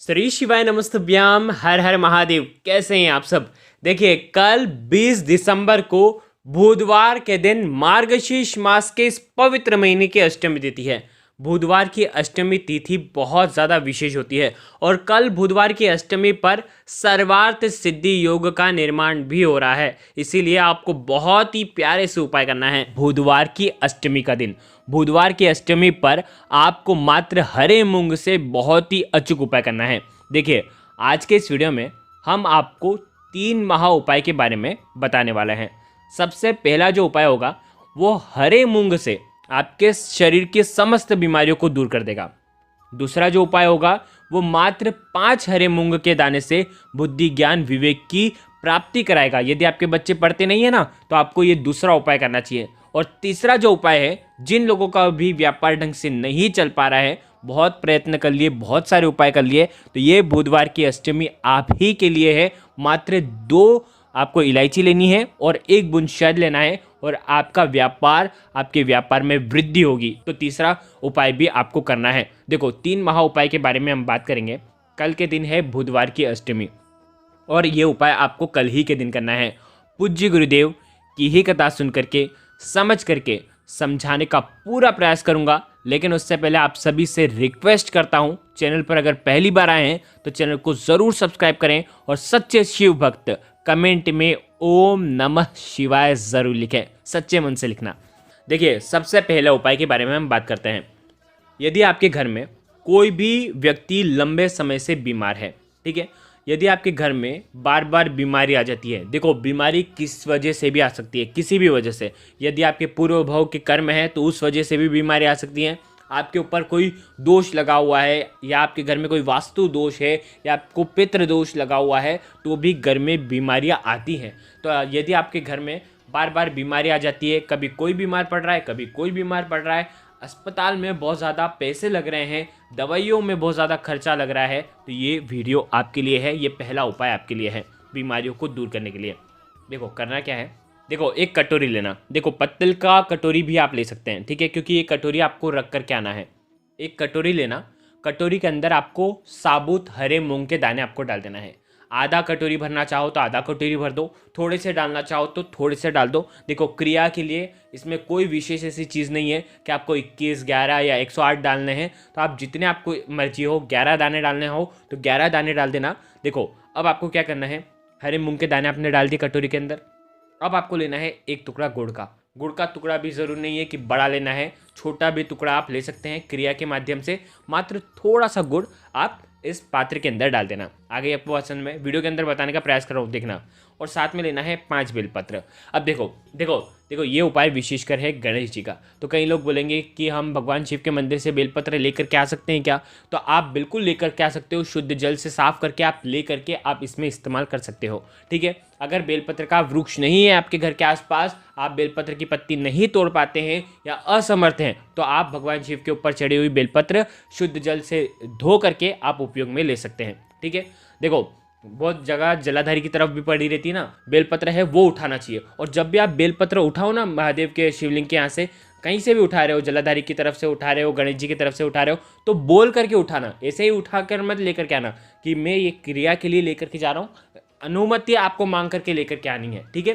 श्री शिवाय नमस्तभ्याम। हर हर महादेव। कैसे हैं आप सब। देखिए, कल 20 दिसंबर को बुधवार के दिन मार्गशीर्ष मास के इस पवित्र महीने की अष्टमी तिथि है। बुधवार की अष्टमी तिथि बहुत ज़्यादा विशेष होती है और कल बुधवार की अष्टमी पर सर्वार्थ सिद्धि योग का निर्माण भी हो रहा है। इसीलिए आपको बहुत ही प्यारे से उपाय करना है। बुधवार की अष्टमी का दिन, बुधवार की अष्टमी पर आपको मात्र हरे मूंग से बहुत ही अचूक उपाय करना है। देखिए, आज के इस वीडियो में हम आपको 3 महा उपाय के बारे में बताने वाले हैं। सबसे पहला जो उपाय होगा वो हरे मूंग से आपके शरीर की समस्त बीमारियों को दूर कर देगा। दूसरा जो उपाय होगा वो मात्र 5 हरे मूंग के दाने से बुद्धि ज्ञान विवेक की प्राप्ति कराएगा। यदि आपके बच्चे पढ़ते नहीं है ना, तो आपको ये दूसरा उपाय करना चाहिए। और तीसरा जो उपाय है, जिन लोगों का भी व्यापार ढंग से नहीं चल पा रहा है, बहुत प्रयत्न कर लिए, बहुत सारे उपाय कर लिए, तो ये बुधवार की अष्टमी आप ही के लिए है। मात्र 2 आपको इलायची लेनी है और 1 बूंद शहद लेना है और आपके व्यापार में वृद्धि होगी। तो तीसरा उपाय भी आपको करना है। देखो, 3 महा उपाय के बारे में हम बात करेंगे। कल के दिन है बुधवार की अष्टमी और ये उपाय आपको कल ही के दिन करना है। पूज्य गुरुदेव की ही कथा सुन करके, समझ करके समझाने का पूरा प्रयास करूंगा। लेकिन उससे पहले आप सभी से रिक्वेस्ट करता हूं, चैनल पर अगर पहली बार आए हैं तो चैनल को ज़रूर सब्सक्राइब करें और सच्चे शिव भक्त कमेंट में ओम नमः शिवाय ज़रूर लिखें। सच्चे मन से लिखना। देखिए, सबसे पहले उपाय के बारे में हम बात करते हैं। यदि आपके घर में कोई भी व्यक्ति लंबे समय से बीमार है, ठीक है, यदि आपके घर में बार बार बीमारी आ जाती है, देखो बीमारी किस वजह से भी आ सकती है, किसी भी वजह से। यदि आपके पूर्व भव के कर्म है तो उस वजह से भी बीमारी आ सकती है। आपके ऊपर कोई दोष लगा हुआ है या आपके घर में कोई वास्तु दोष है या आपको पितृ दोष लगा हुआ है, तो भी घर में बीमारियां आती हैं। तो यदि आपके घर में बार बार बीमारी आ जाती है, कभी कोई बीमार पड़ रहा है, कभी कोई बीमार पड़ रहा है, अस्पताल में बहुत ज़्यादा पैसे लग रहे हैं, दवाइयों में बहुत ज़्यादा खर्चा लग रहा है, तो ये वीडियो आपके लिए है। ये पहला उपाय आपके लिए है बीमारियों को दूर करने के लिए। देखो, करना क्या है। देखो, एक कटोरी लेना। देखो, पत्तल का कटोरी भी आप ले सकते हैं, ठीक है, क्योंकि ये कटोरी आपको रख कर के आना है। एक कटोरी लेना, कटोरी के अंदर आपको साबुत हरे मूंग के दाने आपको डाल देना है। आधा कटोरी भरना चाहो तो आधा कटोरी भर दो, थोड़े से डालना चाहो तो थोड़े से डाल दो। देखो, क्रिया के लिए इसमें कोई विशेष ऐसी चीज़ नहीं है कि आपको 21, 11 या 108 डालने हैं। तो आप जितने आपको मर्जी हो, 11 दाने डालने हो तो 11 दाने डाल देना। देखो, अब आपको क्या करना है, हरे मूंग के दाने आपने डाल दिए कटोरी के अंदर। अब आपको लेना है 1 टुकड़ा गुड़ का। गुड़ का टुकड़ा भी ज़रूरी नहीं है कि बड़ा लेना है, छोटा भी टुकड़ा आप ले सकते हैं। क्रिया के माध्यम से मात्र थोड़ा सा गुड़ आप इस पात्र के अंदर डाल देना। आगे आपको वचन में वीडियो के अंदर बताने का प्रयास कर रहा हूँ, देखना। और साथ में लेना है 5 बेलपत्र। अब देखो देखो देखो, ये उपाय विशेषकर है गणेश जी का। तो कई लोग बोलेंगे कि हम भगवान शिव के मंदिर से बेलपत्र लेकर के आ सकते हैं क्या? तो आप बिल्कुल लेकर के आ सकते हो। शुद्ध जल से साफ करके आप ले करके आप इसमें इस्तेमाल कर सकते हो, ठीक है। अगर बेलपत्र का वृक्ष नहीं है आपके घर के आसपास, आप बेलपत्र की पत्ती नहीं तोड़ पाते हैं या असमर्थ हैं, तो आप भगवान शिव के ऊपर चढ़ी हुई बेलपत्र शुद्ध जल से धो करके आप उपयोग में ले सकते हैं, ठीक है। देखो, बहुत जगह जलाधारी की तरफ भी पड़ी रहती है ना, बेलपत्र है वो उठाना चाहिए। और जब भी आप बेलपत्र उठाओ ना, महादेव के शिवलिंग के यहाँ से कहीं से भी उठा रहे हो, जलाधारी की तरफ से उठा रहे हो, गणेश जी की तरफ से उठा रहे हो, तो बोल करके उठाना। ऐसे ही उठा कर मत लेकर के आना कि मैं ये क्रिया के लिए लेकर के जा रहा हूँ। अनुमति आपको मांग करके लेकर के आनी है, ठीक है।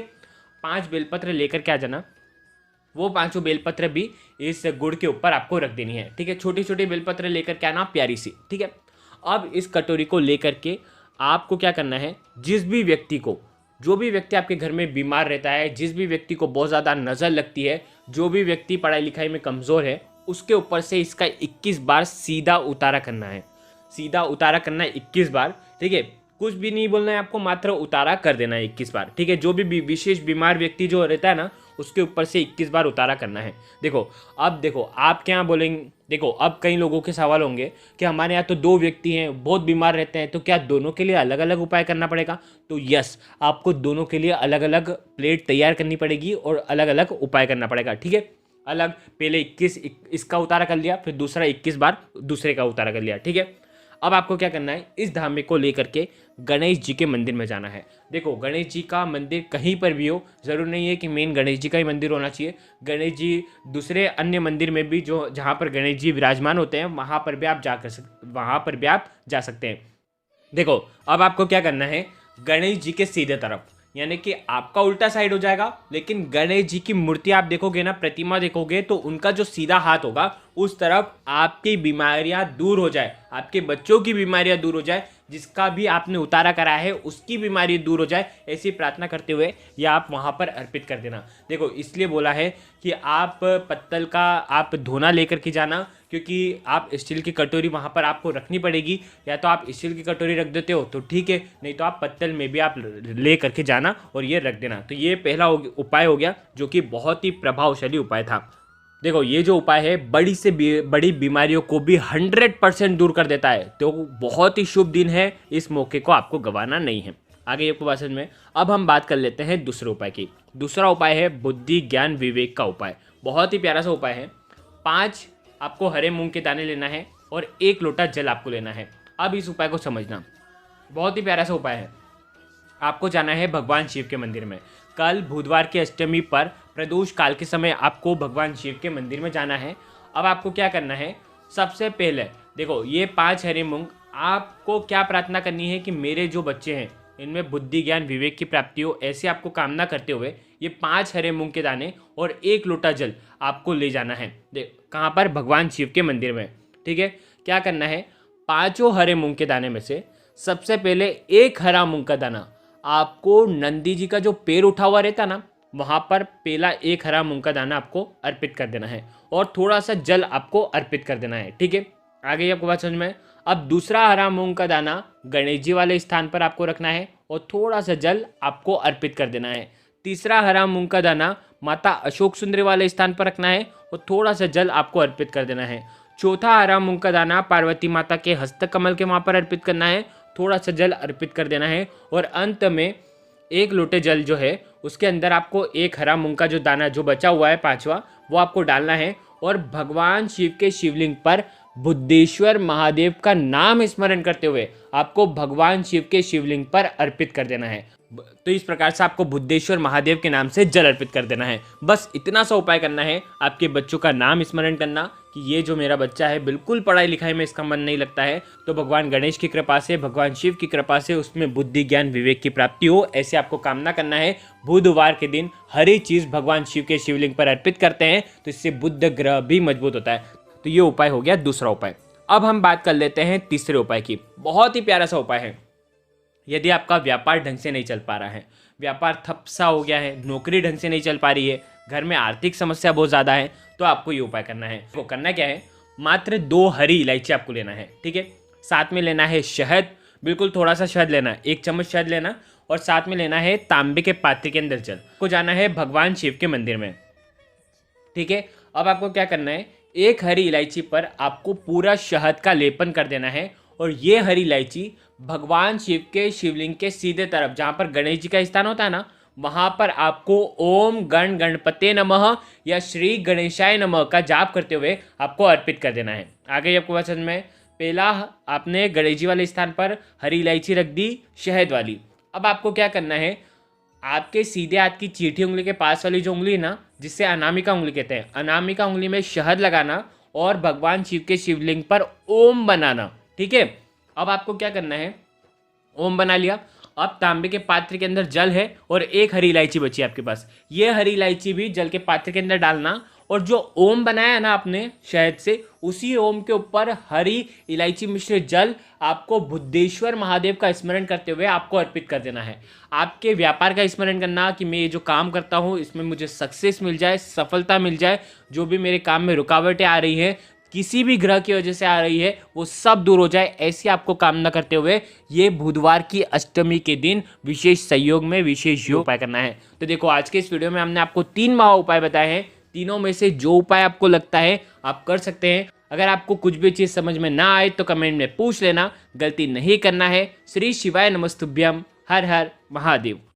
5 बेलपत्र लेकर के आ जाना। वो 5 बेलपत्र भी इस गुड़ के ऊपर आपको रख देनी है, ठीक है। छोटी छोटी बेलपत्र लेकर के आना, प्यारी सी, ठीक है। अब इस कटोरी को लेकर के आपको क्या करना है, जिस भी व्यक्ति को, जो भी व्यक्ति आपके घर में बीमार रहता है, जिस भी व्यक्ति को बहुत ज़्यादा नज़र लगती है, जो भी व्यक्ति पढ़ाई लिखाई में कमज़ोर है, उसके ऊपर से इसका 21 बार सीधा उतारा करना है। सीधा उतारा करना है 21 बार, ठीक है। कुछ भी नहीं बोलना है आपको, मात्र उतारा कर देना है 21 बार, ठीक है। जो भी विशेष बीमार व्यक्ति जो रहता है ना, उसके ऊपर से 21 बार उतारा करना है। देखो, अब देखो आप क्या बोलेंगे। देखो, अब कई लोगों के सवाल होंगे कि हमारे यहाँ तो 2 व्यक्ति हैं, बहुत बीमार रहते हैं, तो क्या दोनों के लिए अलग अलग उपाय करना पड़ेगा? तो यस, आपको दोनों के लिए अलग अलग प्लेट तैयार करनी पड़ेगी और अलग अलग उपाय करना पड़ेगा, ठीक है। अलग पहले 21 इसका उतारा कर लिया, फिर दूसरा 21 बार दूसरे का उतारा कर लिया, ठीक है। अब आपको क्या करना है, इस धामे को लेकर के गणेश जी के मंदिर में जाना है। देखो, गणेश जी का मंदिर कहीं पर भी हो, ज़रूर नहीं है कि मेन गणेश जी का ही मंदिर होना चाहिए। गणेश जी दूसरे अन्य मंदिर में भी, जो जहाँ पर गणेश जी विराजमान होते हैं, वहाँ पर भी आप जा सकते हैं। देखो अब आपको क्या करना है, गणेश जी के सीधे तरफ, यानी कि आपका उल्टा साइड हो जाएगा, लेकिन गणेश जी की मूर्ति आप देखोगे ना, प्रतिमा देखोगे, तो उनका जो सीधा हाथ होगा उस तरफ आपकी बीमारियां दूर हो जाए, आपके बच्चों की बीमारियां दूर हो जाए, जिसका भी आपने उतारा करा है उसकी बीमारी दूर हो जाए, ऐसी प्रार्थना करते हुए या आप वहाँ पर अर्पित कर देना। देखो इसलिए बोला है कि आप पत्तल का आप धोना लेकर के जाना, क्योंकि आप स्टील की कटोरी वहाँ पर आपको रखनी पड़ेगी, या तो आप स्टील की कटोरी रख देते हो तो ठीक है, नहीं तो आप पत्तल में भी आप ले करके जाना और ये रख देना। तो ये पहला उपाय हो गया, जो कि बहुत ही प्रभावशाली उपाय था। देखो ये जो उपाय है बड़ी से बड़ी बीमारियों को भी 100% दूर कर देता है, तो बहुत ही शुभ दिन है, इस मौके को आपको गंवाना नहीं है। आगे आपको बात समझ में। अब हम बात कर लेते हैं दूसरे उपाय की। दूसरा उपाय है बुद्धि ज्ञान विवेक का उपाय। बहुत ही प्यारा सा उपाय है। 5 आपको हरे मूंग के दाने लेना है और 1 लोटा जल आपको लेना है। अब इस उपाय को समझना, बहुत ही प्यारा सा उपाय है। आपको जाना है भगवान शिव के मंदिर में। कल बुधवार की अष्टमी पर प्रदोष काल के समय आपको भगवान शिव के मंदिर में जाना है। अब आपको क्या करना है, सबसे पहले देखो ये 5 हरे मूंग, आपको क्या प्रार्थना करनी है कि मेरे जो बच्चे हैं इनमें बुद्धि ज्ञान विवेक की प्राप्ति हो, ऐसे आपको कामना करते हुए ये 5 हरे मूंग के दाने और 1 लोटा जल आपको ले जाना है। देख कहाँ पर, भगवान शिव के मंदिर में। ठीक है, क्या करना है, 5 हरे मूंग के दाने में से सबसे पहले 1 हरा मूंग का दाना आपको नंदी जी का जो पैर उठा हुआ रहता ना, वहाँ पर पहला 1 हरा मूंग का दाना आपको अर्पित कर देना है और थोड़ा सा जल आपको अर्पित कर देना है। ठीक है, आगे आपको बात समझ में। अब दूसरा हरा मूंग का दाना गणेश जी वाले स्थान पर आपको रखना है और थोड़ा सा जल आपको अर्पित कर देना है। तीसरा हरा मूंग का दाना माता अशोक सुंदरी वाले स्थान पर रखना है और थोड़ा सा जल आपको अर्पित कर देना है। चौथा हरा मूंग का दाना पार्वती माता के हस्तकमल के वहाँ पर अर्पित करना है, थोड़ा सा जल अर्पित कर देना है। और अंत में 1 लोटे जल जो है उसके अंदर आपको 1 हरा मूंग का जो दाना जो बचा हुआ है 5वां, वो आपको डालना है और भगवान शिव के शिवलिंग पर बुद्धेश्वर महादेव का नाम स्मरण करते हुए आपको भगवान शिव के शिवलिंग पर अर्पित कर देना है। तो इस प्रकार से आपको बुद्धेश्वर महादेव के नाम से जल अर्पित कर देना है। बस इतना सा उपाय करना है, आपके बच्चों का नाम स्मरण करना कि ये जो मेरा बच्चा है बिल्कुल पढ़ाई लिखाई में इसका मन नहीं लगता है, तो भगवान गणेश की कृपा से, भगवान शिव की कृपा से उसमें बुद्धि ज्ञान विवेक की प्राप्ति हो, ऐसे आपको कामना करना है। बुधवार के दिन हर एक चीज़ भगवान शिव के शिवलिंग पर अर्पित करते हैं तो इससे बुध ग्रह भी मजबूत होता है। तो ये उपाय हो गया दूसरा उपाय। अब हम बात कर लेते हैं तीसरे उपाय की। बहुत ही प्यारा सा उपाय है। यदि आपका व्यापार ढंग से नहीं चल पा रहा है, व्यापार ठप सा हो गया है, नौकरी ढंग से नहीं चल पा रही है, घर में आर्थिक समस्या बहुत ज़्यादा है, तो आपको ये उपाय करना है। वो करना क्या है, मात्र 2 हरी इलायची आपको लेना है। ठीक है, साथ में लेना है शहद, बिल्कुल थोड़ा सा शहद लेना, 1 चम्मच शहद लेना, और साथ में लेना है तांबे के पात्र के अंदर जल। को जाना है भगवान शिव के मंदिर में। ठीक है, अब आपको क्या करना है, 1 हरी इलायची पर आपको पूरा शहद का लेपन कर देना है और ये हरी इलायची भगवान शिव के शिवलिंग के सीधे तरफ, जहाँ पर गणेश जी का स्थान होता है ना, वहाँ पर आपको ओम गण गणपते नमः या श्री गणेशाय नमः का जाप करते हुए आपको अर्पित कर देना है। आगे आपको बात समझ में। पहला आपने गणेश जी वाले स्थान पर हरी इलायची रख दी शहद वाली। अब आपको क्या करना है, आपके सीधे हाथ की चीठी उंगली के पास वाली जो उंगली है ना, जिसे अनामिका उंगली कहते हैं, अनामिका उंगली में शहद लगाना और भगवान शिव के शिवलिंग पर ओम बनाना। ठीक है, अब आपको क्या करना है, ओम बना लिया। अब तांबे के पात्र के अंदर जल है और 1 हरी इलायची बची आपके पास, ये हरी इलायची भी जल के पात्र के अंदर डालना और जो ओम बनाया ना आपने शहद से, उसी ओम के ऊपर हरी इलायची मिश्रित जल आपको बुद्धेश्वर महादेव का स्मरण करते हुए आपको अर्पित कर देना है। आपके व्यापार का स्मरण करना कि मैं ये जो काम करता हूँ इसमें मुझे सक्सेस मिल जाए, सफलता मिल जाए, जो भी मेरे काम में रुकावटें आ रही हैं, किसी भी ग्रह की वजह से आ रही है, वो सब दूर हो जाए, ऐसी आपको कामना करते हुए ये बुधवार की अष्टमी के दिन विशेष संयोग में विशेष योग उपाय करना है। तो देखो आज के इस वीडियो में हमने आपको 3 महा उपाय बताए हैं। तीनों में से जो उपाय आपको लगता है आप कर सकते हैं। अगर आपको कुछ भी चीज़ समझ में ना आए तो कमेंट में पूछ लेना, गलती नहीं करना है। श्री शिवाय नमस्तुभ्यम। हर हर महादेव।